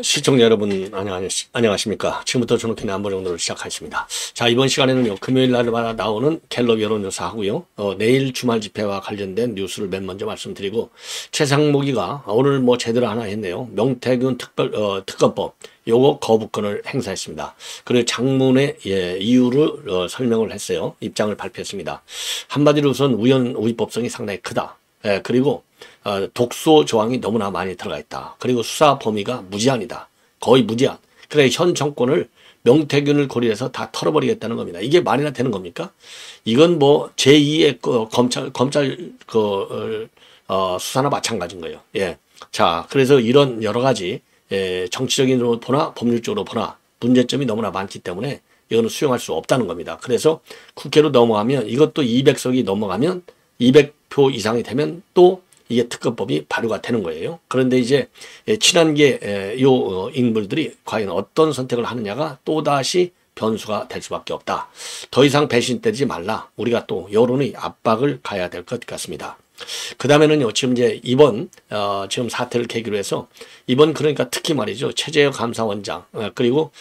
시청자 여러분 안녕하십니까. 지금부터 저녁에 안보정도를 시작하겠습니다. 자, 이번 시간에는요 금요일 날마다 나오는 갤럽 여론조사 하고요 내일 주말 집회와 관련된 뉴스를 맨 먼저 말씀드리고, 최상목이가 오늘 뭐 제대로 하나 했네요. 명태균 특검법 요거 거부권을 행사했습니다. 그리고 장문의 이유를 설명을 했어요. 입장을 발표했습니다. 한마디로 우선 우위법성이 상당히 크다. 그리고 독소 조항이 너무나 많이 들어가 있다. 그리고 수사 범위가 무제한이다. 거의 무제한. 그래 현 정권을 명태균을 고려해서 다 털어버리겠다는 겁니다. 이게 말이나 되는 겁니까? 이건 뭐 제2의 검찰 수사나 마찬가지인 거예요. 예. 자, 그래서 이런 여러 가지 정치적인으로 보나 법률적으로 보나 문제점이 너무나 많기 때문에 이거는 수용할 수 없다는 겁니다. 그래서 국회로 넘어가면, 이것도 200석이 넘어가면 200표 이상이 되면 또 이게 특검법이 발효가 되는 거예요. 그런데 이제 친한계 인물들이 과연 어떤 선택을 하느냐가 또다시 변수가 될 수밖에 없다. 더 이상 배신되지 말라. 우리가 또 여론의 압박을 가야 될 것 같습니다. 그 다음에는요, 지금 이제 이번 지금 사태를 계기로 해서 이번 그러니까 특히 말이죠, 최재형 감사원장 그리고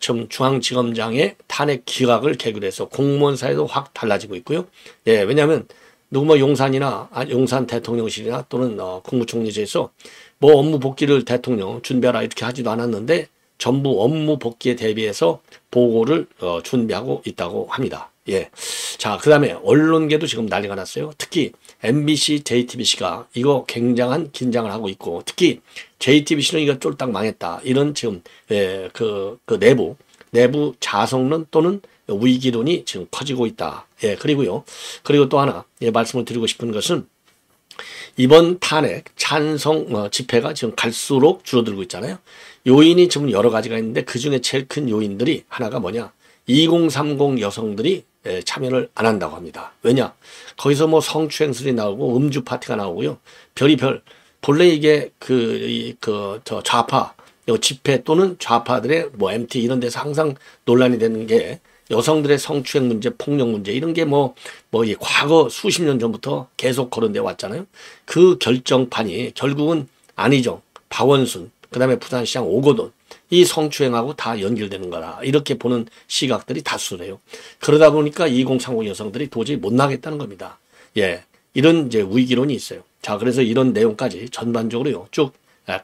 지금 중앙지검장의 탄핵 기각을 계기로 해서 공무원 사회도 확 달라지고 있고요. 예, 왜냐하면 누구 뭐 용산 대통령실이나 또는 국무총리실에서 뭐 업무 복귀를 대통령 준비하라 이렇게 하지도 않았는데 전부 업무 복귀에 대비해서 보고를 준비하고 있다고 합니다. 예. 자, 그 다음에 언론계도 지금 난리가 났어요. 특히 MBC, JTBC가 이거 굉장한 긴장을 하고 있고, 특히 JTBC는 이거 쫄딱 망했다. 이런 지금 그 내부 자성론 또는 위기론이 지금 커지고 있다. 예, 그리고 또 하나 말씀을 드리고 싶은 것은 이번 탄핵 찬성 집회가 지금 갈수록 줄어들고 있잖아요. 요인이 지금 여러 가지가 있는데 그 중에 제일 큰 요인들이 하나가 뭐냐? 2030 여성들이 참여를 안 한다고 합니다. 왜냐? 거기서 뭐 성추행설이 나오고 음주 파티가 나오고요. 별의별 본래 이게 저 좌파 집회 또는 좌파들의 뭐 MT 이런 데서 항상 논란이 되는 게 여성들의 성추행 문제, 폭력 문제 이런 게 이 과거 수십 년 전부터 계속 거론돼 왔잖아요. 그 결정판이 결국은 안희정, 박원순, 그다음에 부산시장 오거돈 이 성추행하고 다 연결되는 거라 이렇게 보는 시각들이 다수래요. 그러다 보니까 2030 여성들이 도저히 못 나겠다는 겁니다. 예, 이런 이제 위기론이 있어요. 자, 그래서 이런 내용까지 전반적으로요 쭉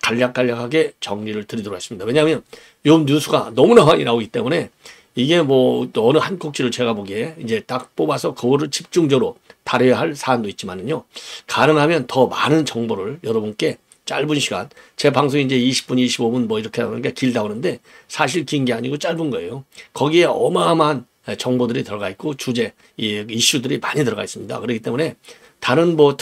간략하게 정리를 드리도록 하겠습니다. 왜냐하면 이 뉴스가 너무나 많이 나오기 때문에 이게 뭐 또 어느 한 꼭지를 제가 보기에 이제 딱 뽑아서 그거를 집중적으로 다뤄야 할 사안도 있지만은요, 가능하면 더 많은 정보를 여러분께 짧은 시간, 제 방송이 이제 20분, 25분 뭐 이렇게 하는 게 길다고 하는데 사실 긴 게 아니고 짧은 거예요. 거기에 어마어마한 정보들이 들어가 있고 주제, 이슈들이 많이 들어가 있습니다. 그렇기 때문에 다른 뭐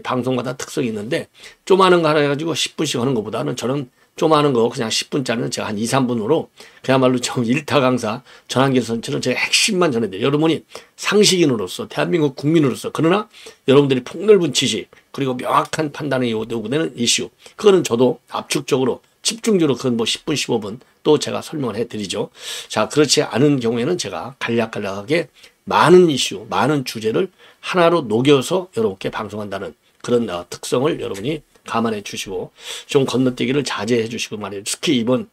방송마다 특성이 있는데 조그마한 거 하나 해가지고 10분씩 하는 것보다는 저는 조그마한 거 그냥 10분짜리는 제가 한 2, 3분으로 그야말로 좀 일타 강사 전환길 선처럼 제가 핵심만 전해드려요. 여러분이 상식인으로서 대한민국 국민으로서, 그러나 여러분들이 폭넓은 지식 그리고 명확한 판단이 요구되는 이슈, 그거는 저도 압축적으로 집중적으로 그건 뭐 10분 15분 또 제가 설명을 해드리죠. 자, 그렇지 않은 경우에는 제가 간략하게 많은 이슈, 많은 주제를 하나로 녹여서 여러분께 방송한다는 그런 특성을 여러분이 감안해 주시고 좀 건너뛰기를 자제해 주시고 말이에요. 특히 이번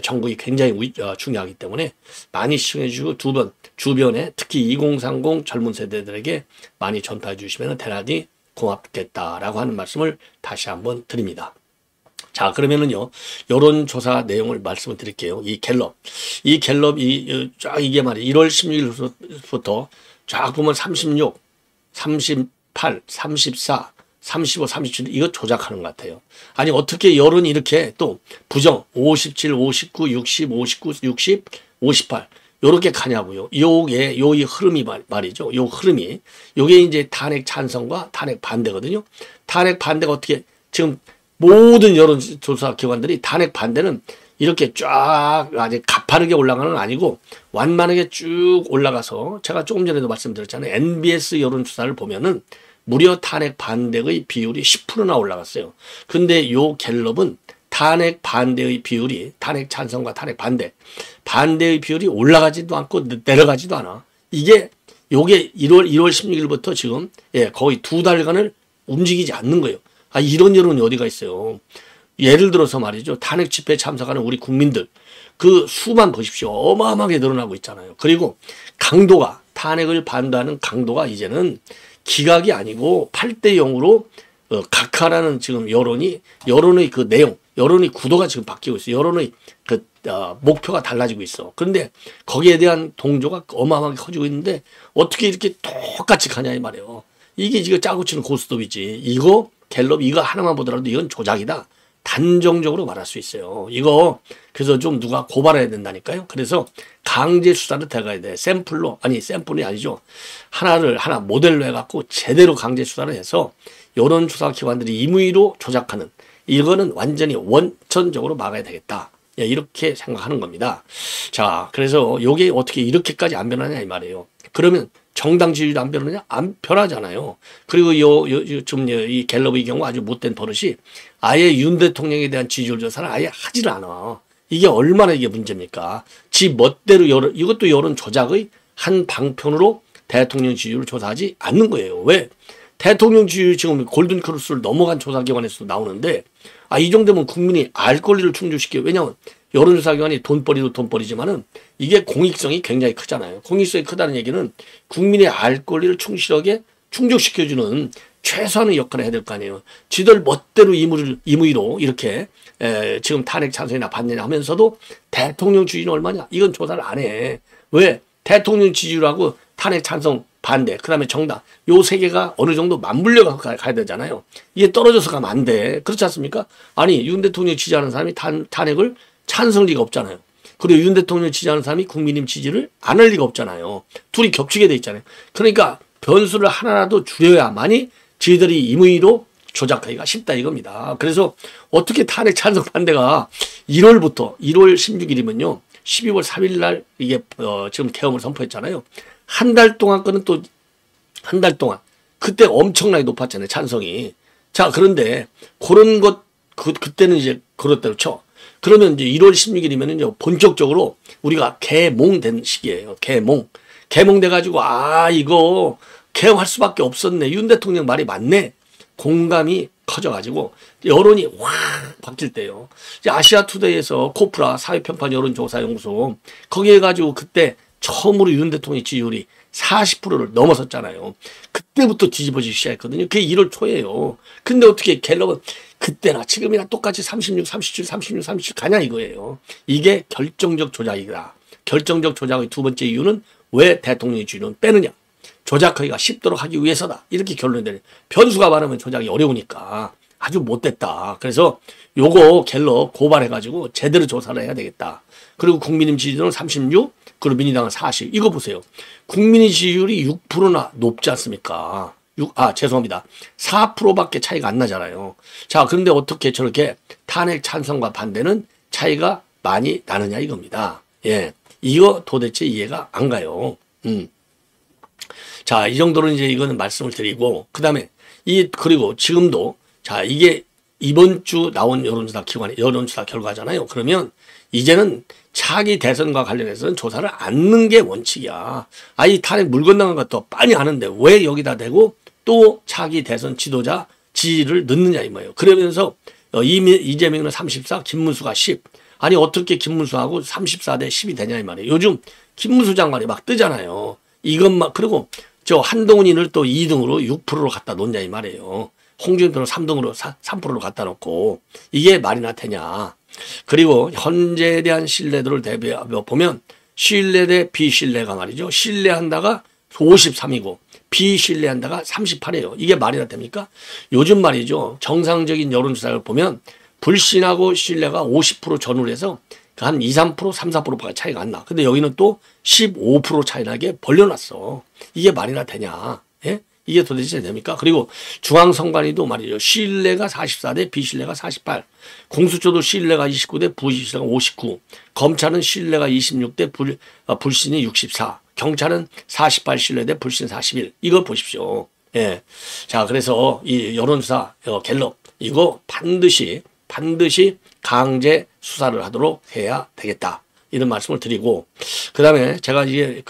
정국이 굉장히 중요하기 때문에 많이 시청해 주시고 주변에 특히 2030 젊은 세대들에게 많이 전파해 주시면 대단히 고맙겠다라고 하는 말씀을 다시 한번 드립니다. 자, 그러면은요 여론조사 내용을 말씀을 드릴게요. 이 갤럽이 쫙 이게 말이에요. 1월 16일부터 쫙 보면 36, 38, 34 35, 37 이거 조작하는 것 같아요. 아니 어떻게 여론이 이렇게 또 부정 57, 59, 60, 59, 60, 58 요렇게 가냐고요. 이 흐름이 말이죠. 요 흐름이 요게 이제 탄핵 찬성과 탄핵 반대거든요. 탄핵 반대가 어떻게 지금 모든 여론조사 기관들이 탄핵 반대는 이렇게 쫙 아주 가파르게 올라가는 건 아니고 완만하게 쭉 올라가서 제가 조금 전에도 말씀드렸잖아요. NBS 여론조사를 보면은 무려 탄핵 반대의 비율이 10%나 올라갔어요. 근데 요 갤럽은 탄핵 반대의 비율이, 탄핵 찬성과 탄핵 반대의 비율이 올라가지도 않고 내려가지도 않아. 요게 1월 16일부터 지금, 거의 2달간을 움직이지 않는 거예요. 아, 이런 여론이 어디가 있어요. 예를 들어서 말이죠. 탄핵 집회에 참석하는 우리 국민들, 그 수만 보십시오. 어마어마하게 늘어나고 있잖아요. 그리고 강도가, 탄핵을 반대하는 강도가 이제는 기각이 아니고 8대 0으로 각하라는 지금 여론의 그 내용, 여론의 구도가 지금 바뀌고 있어요. 여론의 목표가 달라지고 있어. 그런데 거기에 대한 동조가 어마어마하게 커지고 있는데 어떻게 이렇게 똑같이 가냐 이 말이에요. 이게 지금 짜고 치는 고스톱이지. 이거 갤럽 이거 하나만 보더라도 이건 조작이다. 단정적으로 말할 수 있어요. 이거 그래서 좀 누가 고발해야 된다니까요. 그래서 강제 수사를 들어가야 돼. 샘플이 아니죠. 하나 모델로 해갖고 제대로 강제 수사를 해서 여론조사 기관들이 임의로 조작하는, 이거는 완전히 원천적으로 막아야 되겠다. 이렇게 생각하는 겁니다. 자, 그래서 요게 어떻게 이렇게까지 안 변하냐 이 말이에요. 그러면 정당 지지율이 안 변하냐? 안 변하잖아요. 그리고 이 갤럽의 경우 아주 못된 버릇이 아예 윤 대통령에 대한 지지율 조사를 아예 하지를 않아. 이게 얼마나 이게 문제입니까? 지 멋대로 이것도 여론 조작의 한 방편으로 대통령 지지율을 조사하지 않는 거예요. 왜? 대통령 지지율 지금 골든크로스를 넘어간 조사기관에서도 나오는데, 이 정도면 국민이 알 권리를 충족시켜요. 왜냐하면 여론조사기관이 돈벌이도 돈벌이지만은 이게 공익성이 굉장히 크잖아요. 공익성이 크다는 얘기는 국민의 알 권리를 충실하게 충족시켜주는 최소한의 역할을 해야 될 거 아니에요. 지들 멋대로 임의로 이렇게 지금 탄핵 찬성이나 반대냐 하면서도 대통령 지지율은 얼마냐? 이건 조사를 안 해. 왜? 대통령 지지율하고 탄핵 찬성 반대, 그 다음에 정당, 요 세 개가 어느 정도 맞물려 가야 되잖아요. 이게 떨어져서 가면 안 돼. 그렇지 않습니까? 아니, 윤 대통령 지지하는 사람이 탄핵을 찬성할 리가 없잖아요. 그리고 윤 대통령 지지하는 사람이 국민님 지지를 안 할 리가 없잖아요. 둘이 겹치게 돼 있잖아요. 그러니까 변수를 하나라도 줄여야만이 저희들이 임의로 조작하기가 쉽다 이겁니다. 그래서 어떻게 탄핵 찬성 반대가 1월 16일이면요. 12월 3일 날 이게 지금 계엄을 선포했잖아요. 한 달 동안 거는 또 한 달 동안 그때 엄청나게 높았잖아요. 찬성이. 자, 그런데 그런 것 그때는 이제 그렇다고 쳐. 그러면 이제 1월 16일이면은요. 본격적으로 우리가 개몽된 시기예요. 개몽돼 가지고 이거 개엄할 수밖에 없었네. 윤 대통령 말이 맞네. 공감이 커져가지고 여론이 확 바뀔 때요. 이제 아시아투데이에서 코프라 사회평판 여론조사연구소 거기에 가지고 그때 처음으로 윤 대통령 지지율이 40%를 넘어섰잖아요. 그때부터 뒤집어지기 시작했거든요. 그게 1월 초예요. 근데 어떻게 갤럽은 그때나 지금이나 똑같이 36, 37, 36, 37 가냐 이거예요. 이게 결정적 조작이다. 결정적 조작의 두 번째 이유는 왜 대통령의 지지율은 빼느냐. 조작하기가 쉽도록 하기 위해서다. 이렇게 결론이 되는. 변수가 많으면 조작이 어려우니까 아주 못됐다. 그래서 요거 갤럽 고발해가지고 제대로 조사를 해야 되겠다. 그리고 국민님 지지율은 36, 그리고 민주당은 40. 이거 보세요. 국민의 지지율이 6%나 높지 않습니까? 4%밖에 차이가 안 나잖아요. 자, 그런데 어떻게 저렇게 탄핵 찬성과 반대는 차이가 많이 나느냐 이겁니다. 예. 이거 도대체 이해가 안 가요. 자, 이 정도로 이제 이거는 말씀을 드리고, 그 다음에 그리고 지금도, 자, 이게 이번 주 나온 여론조사 결과잖아요. 그러면 이제는 차기 대선과 관련해서는 조사를 않는 게 원칙이야. 이 탄핵 물 건너간 것도 빤히 아는데 왜 여기다 대고 또 차기 대선 지도자 지지를 넣느냐 이 말이에요. 그러면서 이재명은 34, 김문수가 10. 아니 어떻게 김문수하고 34대 10이 되냐 이 말이에요. 요즘 김문수 장관이 막 뜨잖아요. 이것만 그리고 저 한동훈이를 또 2등으로 6%로 갖다 놓냐 이 말이에요. 홍준표는 3등으로 3%로 갖다 놓고 이게 말이나 되냐. 그리고 현재에 대한 신뢰도를 대비해 보면 신뢰 대 비신뢰가 말이죠. 신뢰한다가 53이고 비신뢰한다가 38이에요. 이게 말이나 됩니까? 요즘 말이죠. 정상적인 여론조사를 보면 불신하고 신뢰가 50% 전후로 해서 한 2, 3%, 3, 4%가 차이가 안 나. 근데 여기는 또 15% 차이 나게 벌려놨어. 이게 말이나 되냐. 예? 이게 도대체 됩니까? 그리고 중앙선관위도 말이죠. 신뢰가 44대 비신뢰가 48. 공수처도 신뢰가 29대 부신뢰가 59. 검찰은 신뢰가 26대 불신이 64. 경찰은 48 신뢰 대 불신 41. 이거 보십시오. 예. 자, 그래서 이 여론조사 갤럽 이거 반드시 반드시 강제 수사를 하도록 해야 되겠다. 이런 말씀을 드리고, 그 다음에 제가 이제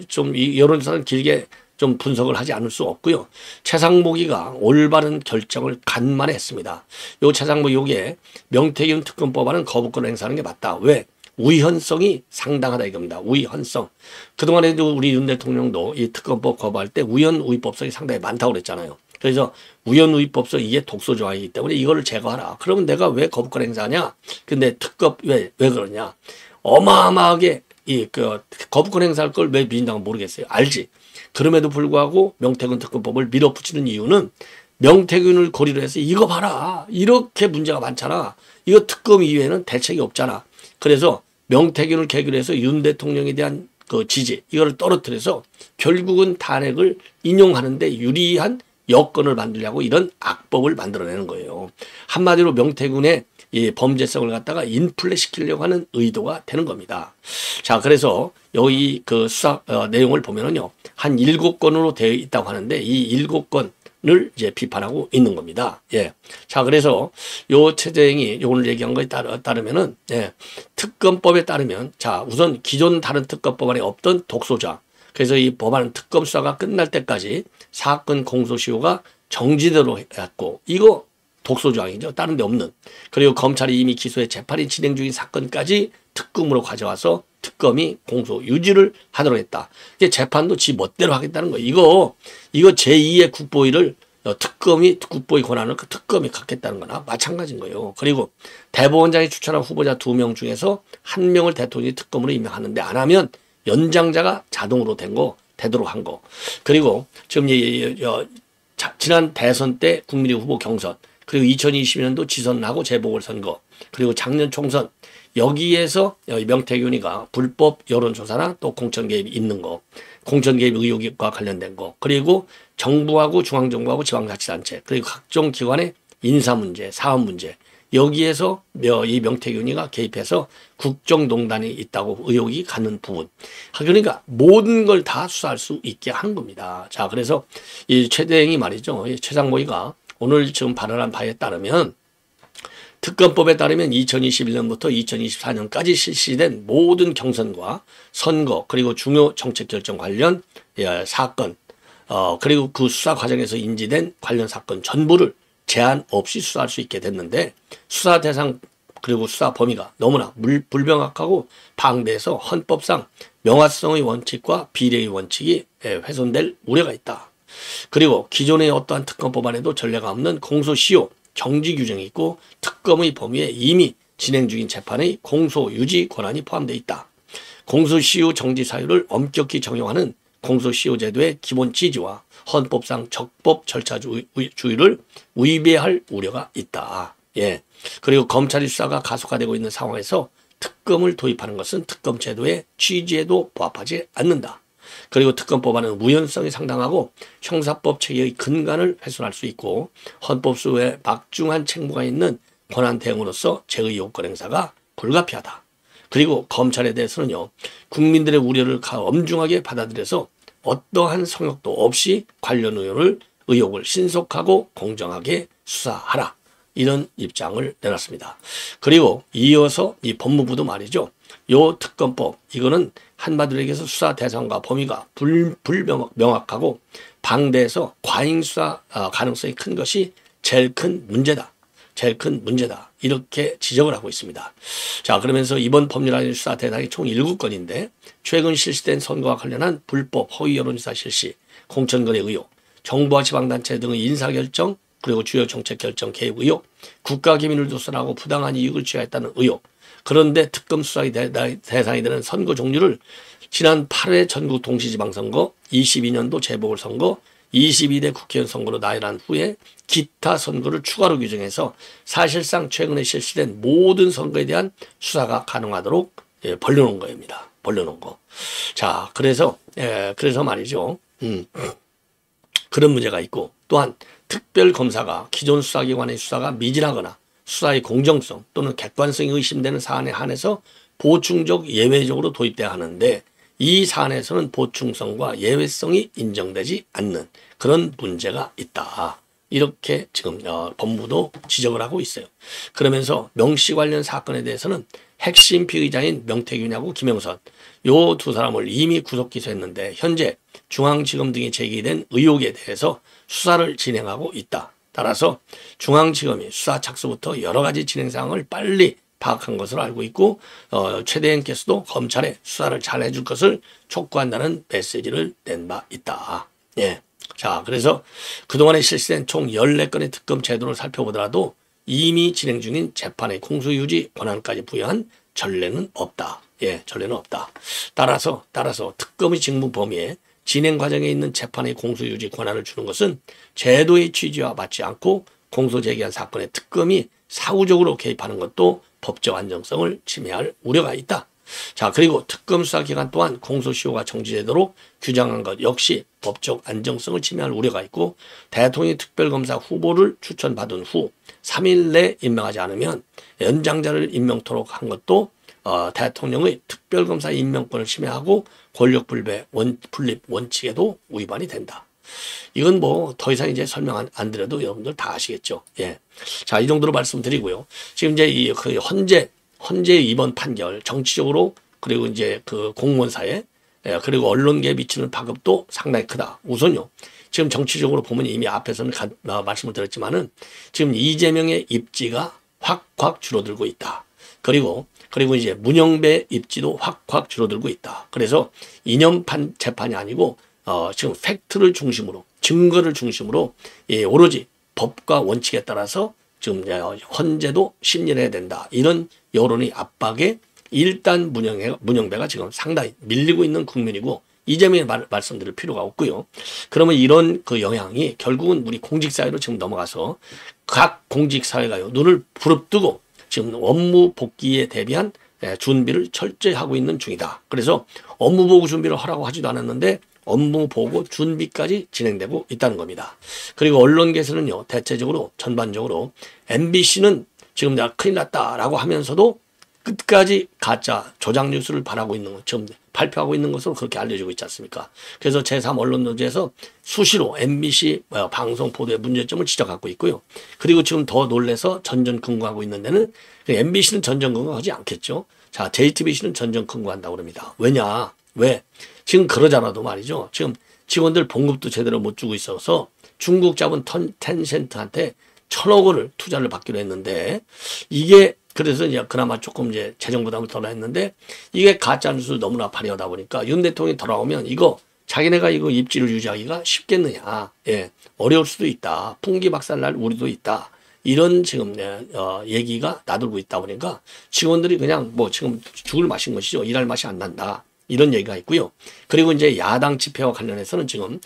좀 이 여론조사는 길게 좀 분석을 하지 않을 수 없고요. 최상목이가 올바른 결정을 간만에 했습니다. 요 최상목이 요게 명태균 특검법안은 거부권 행사하는 게 맞다. 왜? 우연성이 상당하다 이겁니다. 우연성. 그동안에도 우리 윤 대통령도 이 특검법 거부할 때 우연우의법성이 상당히 많다고 그랬잖아요. 그래서 우연우의법성 이게 독소 조항이기 때문에 이거를 제거하라. 그러면 내가 왜 거부권 행사하냐? 근데 특검 왜 그러냐? 어마어마하게 거부권 행사할 걸 왜 민주당은 모르겠어요. 알지? 그럼에도 불구하고 명태균 특검법을 밀어붙이는 이유는 명태균을 고리로 해서 이거 봐라. 이렇게 문제가 많잖아. 이거 특검 이외에는 대책이 없잖아. 그래서 명태균을 계기로 해서 윤 대통령에 대한 지지 이거를 떨어뜨려서 결국은 탄핵을 인용하는데 유리한 여건을 만들려고 이런 악법을 만들어내는 거예요. 한마디로 명태균의 이 범죄성을 갖다가 인플레 시키려고 하는 의도가 되는 겁니다. 자, 그래서 여기 수사 내용을 보면은요, 한 7건으로 되어 있다고 하는데 이 7건을 이제 비판하고 있는 겁니다. 예. 자, 그래서 요 최재행이 오늘 얘기한 거에 따르면은, 예, 특검법에 따르면, 자, 우선 기존 다른 특검법안에 없던 독소조항. 그래서 이 법안 특검 수사가 끝날 때까지 사건 공소시효가 정지대로 했고, 이거 독소조항이죠. 다른 데 없는. 그리고 검찰이 이미 기소해 재판이 진행 중인 사건까지 특검으로 가져와서 특검이 공소 유지를 하도록 했다. 이게 재판도 지 멋대로 하겠다는 거예요. 이거 제2의 국보위를 특검이 국보위 권한을 특검이 갖겠다는 거나 마찬가지인 거예요. 그리고 대법원장이 추천한 후보자 2명 중에서 1명을 대통령이 특검으로 임명하는데 안 하면 연장자가 자동으로 되도록 한 거. 그리고 지금 지난 대선 때 국민의 후보 경선, 그리고 2020년도 지선하고 재보궐선거, 그리고 작년 총선, 여기에서 명태균이가 불법 여론조사나 또 공천 개입이 있는 거, 공천 개입 의혹과 관련된 거, 그리고 정부하고 중앙정부하고 지방자치단체, 그리고 각종 기관의 인사 문제, 사업 문제, 여기에서 이 명태균이가 개입해서 국정농단이 있다고 의혹이 가는 부분. 그러니까 모든 걸 다 수사할 수 있게 한 겁니다. 자, 그래서 이 최대행이 말이죠. 최상목이가 오늘 지금 발언한 바에 따르면 특검법에 따르면 2021년부터 2024년까지 실시된 모든 경선과 선거 그리고 중요 정책 결정 관련 사건 그리고 그 수사 과정에서 인지된 관련 사건 전부를 제한 없이 수사할 수 있게 됐는데 수사 대상 그리고 수사 범위가 너무나 불명확하고 방대해서 헌법상 명확성의 원칙과 비례의 원칙이 훼손될 우려가 있다. 그리고 기존의 어떠한 특검 법안에도 전례가 없는 공소시효 정지 규정이 있고 특검의 범위에 이미 진행 중인 재판의 공소 유지 권한이 포함되어 있다. 공소시효 정지 사유를 엄격히 적용하는 공소시효 제도의 기본 취지와 헌법상 적법 절차주의를 위배할 우려가 있다. 예. 그리고 검찰의 수사가 가속화되고 있는 상황에서 특검을 도입하는 것은 특검 제도의 취지에도 부합하지 않는다. 그리고 특검법안은 우연성이 상당하고 형사법 체계의 근간을 훼손할 수 있고 헌법수에 막중한 책무가 있는 권한 대응으로서 제의 요건 행사가 불가피하다. 그리고 검찰에 대해서는요, 국민들의 우려를 엄중하게 받아들여서 어떠한 성역도 없이 관련 의혹을 신속하고 공정하게 수사하라. 이런 입장을 내놨습니다. 그리고 이어서 이 법무부도 말이죠. 요 특검법 이거는 한마디로 얘기해서 수사 대상과 범위가 불명확하고 방대해서 과잉 수사 가능성이 큰 것이 제일 큰 문제다. 제일 큰 문제다. 이렇게 지적을 하고 있습니다. 자, 그러면서 이번 법률안의 수사 대상이 총 7건인데 최근 실시된 선거와 관련한 불법 허위 여론조사 실시, 공천거래 의혹, 정부와 지방단체 등의 인사결정, 그리고 주요 정책 결정 개입 의혹, 국가기밀을 누설하고 부당한 이익을 취하했다는 의혹. 그런데 특검 수사의 대상이 되는 선거 종류를 지난 8회 전국 동시지방선거, 22년도 재보궐선거, 22대 국회의원 선거로 나열한 후에 기타 선거를 추가로 규정해서 사실상 최근에 실시된 모든 선거에 대한 수사가 가능하도록 벌려놓은 겁니다. 벌려놓은 거. 자, 그래서 말이죠. 그런 문제가 있고 또한 특별검사가 기존 수사기관의 수사가 미진하거나 수사의 공정성 또는 객관성이 의심되는 사안에 한해서 보충적 예외적으로 도입돼야 하는데 이 사안에서는 보충성과 예외성이 인정되지 않는 그런 문제가 있다. 이렇게 지금 법무부도 지적을 하고 있어요. 그러면서 명씨 관련 사건에 대해서는 핵심 피의자인 명태균하고 김영선 요 두 사람을 이미 구속 기소했는데 현재 중앙지검 등이 제기된 의혹에 대해서 수사를 진행하고 있다. 따라서 중앙지검이 수사 착수부터 여러 가지 진행 사항을 빨리 파악한 것으로 알고 있고 최대행께서도 검찰에 수사를 잘 해줄 것을 촉구한다는 메시지를 낸 바 있다. 예. 자, 그래서 그동안에 실시된 총 14건의 특검 제도를 살펴보더라도 이미 진행 중인 재판의 공소유지 권한까지 부여한 전례는 없다. 예, 전례는 없다. 따라서 특검의 직무 범위에 진행 과정에 있는 재판의 공소유지 권한을 주는 것은 제도의 취지와 맞지 않고 공소 제기한 사건의 특검이 사후적으로 개입하는 것도 법적 안정성을 침해할 우려가 있다. 자, 그리고 특검 수사 기간 동안 공소시효가 정지되도록 규정한 것 역시 법적 안정성을 침해할 우려가 있고 대통령이 특별검사 후보를 추천받은 후 3일 내 임명하지 않으면 연장자를 임명토록 한 것도 대통령의 특별검사 임명권을 침해하고 권력분립 원칙에도 위반이 된다. 이건 뭐 더 이상 이제 설명 안 드려도 여러분들 다 아시겠죠. 예. 자, 이 정도로 말씀드리고요. 지금 이제 그 헌재 이번 판결 정치적으로 그리고 이제 그 공무원사회 그리고 언론계에 미치는 파급도 상당히 크다. 우선요. 지금 정치적으로 보면 이미 앞에서는 말씀을 드렸지만은 지금 이재명의 입지가 확 줄어들고 있다. 그리고 이제 문영배 입지도 확 줄어들고 있다. 그래서 이념판 재판이 아니고 지금 팩트를 중심으로 증거를 중심으로 오로지 법과 원칙에 따라서 지금 헌재도 심리를 해야 된다. 이런 여론의 압박에 일단 문영배가 지금 상당히 밀리고 있는 국면이고 이재명의 말씀드릴 필요가 없고요. 그러면 이런 그 영향이 결국은 우리 공직사회로 지금 넘어가서 각 공직사회가요 눈을 부릅뜨고 지금 업무 복귀에 대비한 준비를 철저히 하고 있는 중이다. 그래서 업무 보고 준비를 하라고 하지도 않았는데 업무 보고 준비까지 진행되고 있다는 겁니다. 그리고 언론계에서는요 대체적으로 전반적으로 MBC는 지금 내가 큰일 났다라고 하면서도 끝까지 가짜 조작 뉴스를 바라고 있는 것, 지금 발표하고 있는 것으로 그렇게 알려지고 있지 않습니까? 그래서 제3언론노조에서 수시로 MBC 방송 보도의 문제점을 지적하고 있고요. 그리고 지금 더 놀래서 전전긍긍하고 있는 데는 MBC는 전전긍긍하지 않겠죠. 자, JTBC는 전전긍긍한다고 그럽니다. 왜? 지금 그러잖아도 말이죠. 지금 직원들 봉급도 제대로 못 주고 있어서 중국 자본 텐센트한테 1,000억 원을 투자를 받기로 했는데 이게 그래서 이제 그나마 조금 이제 재정 부담을 덜 했는데 이게 가짜 뉴스 너무나 발휘하다 보니까 윤 대통령이 돌아오면 이거 자기네가 이거 입지를 유지하기가 쉽겠느냐. 예. 어려울 수도 있다. 풍기박살날 우려도 있다. 이런 지금 얘기가 나돌고 있다 보니까 직원들이 그냥 뭐 지금 죽을 맛인 것이죠. 일할 맛이 안 난다. 이런 얘기가 있고요. 그리고 이제 야당 집회와 관련해서는 지금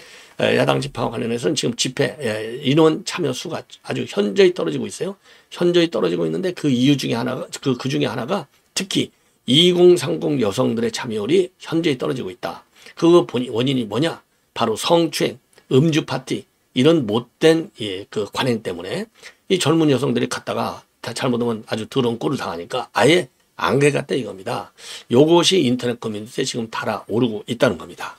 집회 인원 참여 수가 아주 현저히 떨어지고 있어요. 현저히 떨어지고 있는데 그 이유 중에 하나가 그 중에 하나가 특히 2030 여성들의 참여율이 현저히 떨어지고 있다. 그 원인이 뭐냐? 바로 성추행, 음주 파티 이런 못된 그 관행 때문에 이 젊은 여성들이 갔다가 다 잘못하면 아주 더러운 꼴을 당하니까 아예 안 가겠다 이겁니다. 요것이 인터넷 커뮤니티에 지금 달아오르고 있다는 겁니다.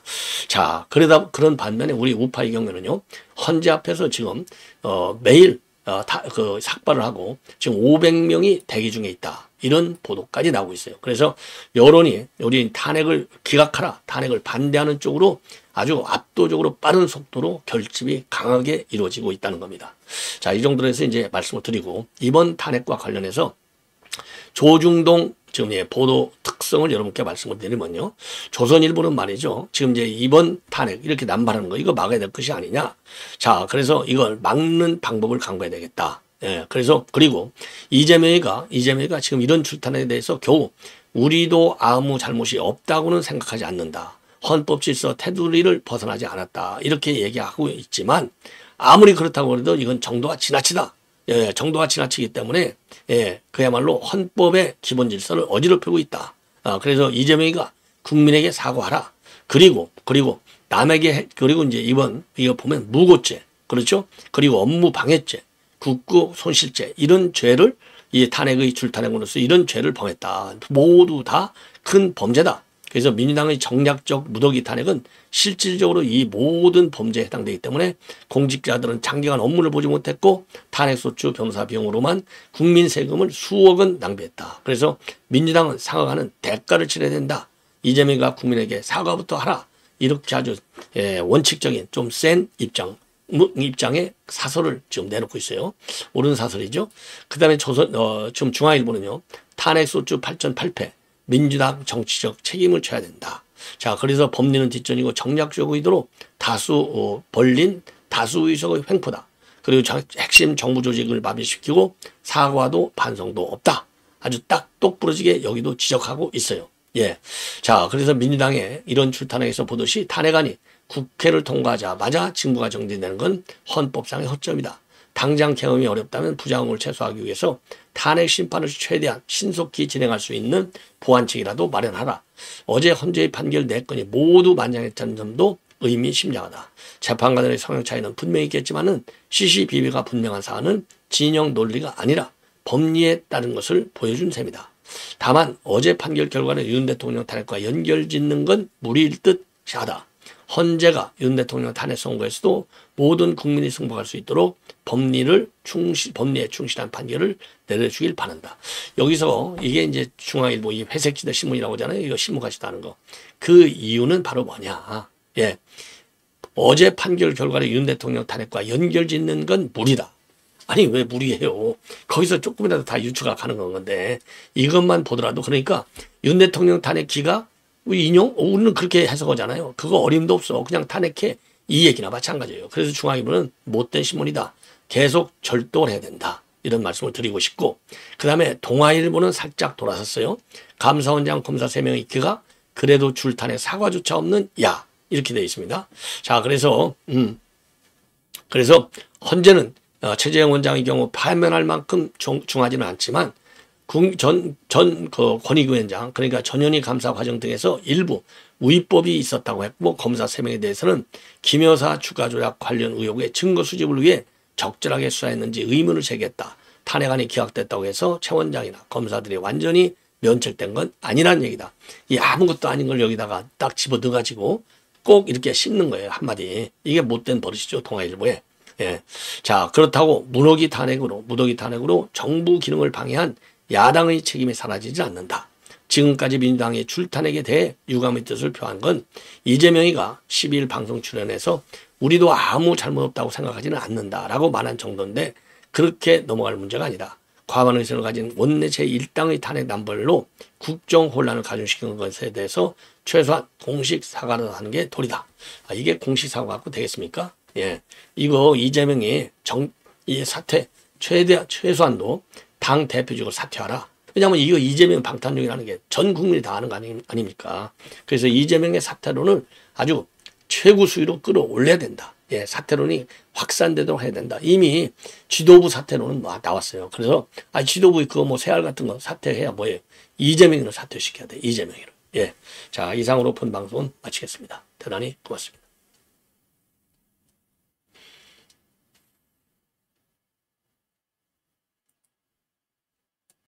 자, 그런 반면에 우리 우파의 경우에는요, 헌재 앞에서 지금, 매일, 삭발을 하고 지금 500명이 대기 중에 있다. 이런 보도까지 나오고 있어요. 그래서 여론이 우리 탄핵을 기각하라, 탄핵을 반대하는 쪽으로 아주 압도적으로 빠른 속도로 결집이 강하게 이루어지고 있다는 겁니다. 자, 이 정도로 해서 이제 말씀을 드리고, 이번 탄핵과 관련해서 조중동 지금 보도 특성을 여러분께 말씀을 드리면요. 조선일보는 말이죠. 지금 이제 이번 탄핵 이렇게 남발하는 거 이거 막아야 될 것이 아니냐. 자, 그래서 이걸 막는 방법을 강구해야 되겠다. 예, 그래서 그리고 이재명이가 지금 이런 출탄에 대해서 겨우 우리도 아무 잘못이 없다고는 생각하지 않는다. 헌법 질서 테두리를 벗어나지 않았다. 이렇게 얘기하고 있지만 아무리 그렇다고 해도 이건 정도가 지나치다. 예, 정도가 지나치기 때문에 그야말로 헌법의 기본 질서를 어지럽히고 있다. 그래서 이재명이가 국민에게 사과하라. 그리고 남에게 그리고 이제 이거 보면 무고죄, 그렇죠? 그리고 업무 방해죄, 국고 손실죄 이런 죄를 이 탄핵의 줄탄핵으로서 이런 죄를 범했다. 모두 다 큰 범죄다. 그래서 민주당의 정략적 무더기 탄핵은 실질적으로 이 모든 범죄에 해당되기 때문에 공직자들은 장기간 업무를 보지 못했고 탄핵소추 변호사 비용으로만 국민 세금을 수억 원 낭비했다. 그래서 민주당은 상응하는 대가를 치러야 된다. 이재명이가 국민에게 사과부터 하라. 이렇게 아주 원칙적인 좀 센 입장의 사설을 지금 내놓고 있어요. 옳은 사설이죠. 그 다음에 지금 중앙일보는요. 탄핵소추 8.8패 민주당 정치적 책임을 져야 된다. 자, 그래서 법리는 뒷전이고 정략적 의도로 다수 벌린 다수 의석의 횡포다. 그리고 핵심 정부 조직을 마비시키고 사과도 반성도 없다. 아주 딱 똑부러지게 여기도 지적하고 있어요. 예. 자, 그래서 민주당의 이런 출탄핵에서 보듯이 탄핵안이 국회를 통과하자마자 징부가 정지되는 건 헌법상의 허점이다. 당장 개헌이 어렵다면 부작용을 최소화하기 위해서 탄핵 심판을 최대한 신속히 진행할 수 있는 보완책이라도 마련하라. 어제 헌재의 판결 4건이 모두 만장했다는 점도 의미심장하다. 재판관들의 성향 차이는 분명히 있겠지만은 시시비비가 분명한 사안은 진영 논리가 아니라 법리에 따른 것을 보여준 셈이다. 다만 어제 판결 결과는 윤 대통령 탄핵과 연결짓는 건 무리일 듯 하다. 헌재가 윤 대통령 탄핵 선고에서도 모든 국민이 승복할 수 있도록 법리에 충실한 판결을 내려주길 바란다. 여기서 이게 이제 중앙일보 이 회색지대 신문이라고 하잖아요. 이거 신문같이도 하는 거. 그 이유는 바로 뭐냐. 예. 어제 판결 결과를 윤 대통령 탄핵과 연결짓는 건 무리다. 아니 왜 무리해요. 거기서 조금이라도 다 유추가 가능한 건데 이것만 보더라도 그러니까 윤 대통령 탄핵 기가 인용? 우리는 그렇게 해석하잖아요. 그거 어림도 없어. 그냥 탄핵해. 이 얘기나 마찬가지예요. 그래서 중앙일보는 못된 신문이다. 계속 절도를 해야 된다. 이런 말씀을 드리고 싶고 그 다음에 동아일보는 살짝 돌아섰어요. 감사원장 검사 3명의 기가 그래도 줄탄핵 사과조차 없는 야 이렇게 되어 있습니다. 자 그래서 헌재는 최재형 원장의 경우 파면할 만큼 중하지는 않지만 권익위원장 그러니까 전현희 감사 과정 등에서 일부 위법이 있었다고 했고 검사 3명에 대해서는 김 여사 주가 조작 관련 의혹의 증거 수집을 위해 적절하게 수사했는지 의문을 제기했다. 탄핵안이 기각됐다고 해서 최 원장이나 검사들이 완전히 면책된 건 아니란 얘기다. 이 아무것도 아닌 걸 여기다가 딱 집어넣어가지고 꼭 이렇게 씹는 거예요. 한마디. 이게 못된 버릇이죠. 동아일보에. 예. 자 그렇다고 무더기 탄핵으로 정부 기능을 방해한 야당의 책임이 사라지지 않는다. 지금까지 민주당의 출탄핵에 대해 유감의 뜻을 표한 건 이재명이가 12일 방송 출연해서 우리도 아무 잘못 없다고 생각하지는 않는다라고 말한 정도인데 그렇게 넘어갈 문제가 아니다. 과반 의석을 가진 원내 제1당의 탄핵 남발로 국정 혼란을 가중시키는 것에 대해서 최소한 공식 사과를 하는 게 도리다. 이게 공식 사과 갖고 되겠습니까? 예, 이거 이재명이 이 사퇴 최소한도 당 대표직으로 사퇴하라. 왜냐하면 이거 이재명 방탄용이라는 게 전 국민이 다 아는 거 아닙니까? 그래서 이재명의 사퇴론을 아주 최고 수위로 끌어올려야 된다. 예, 사퇴론이 확산되도록 해야 된다. 이미 지도부 사퇴론은 나왔어요. 그래서 지도부 그거 뭐 새알 같은 거 사퇴해야 뭐예요? 이재명으로 사퇴시켜야 돼. 이재명으로. 예, 자 이상으로 본 방송은 마치겠습니다. 대단히 고맙습니다.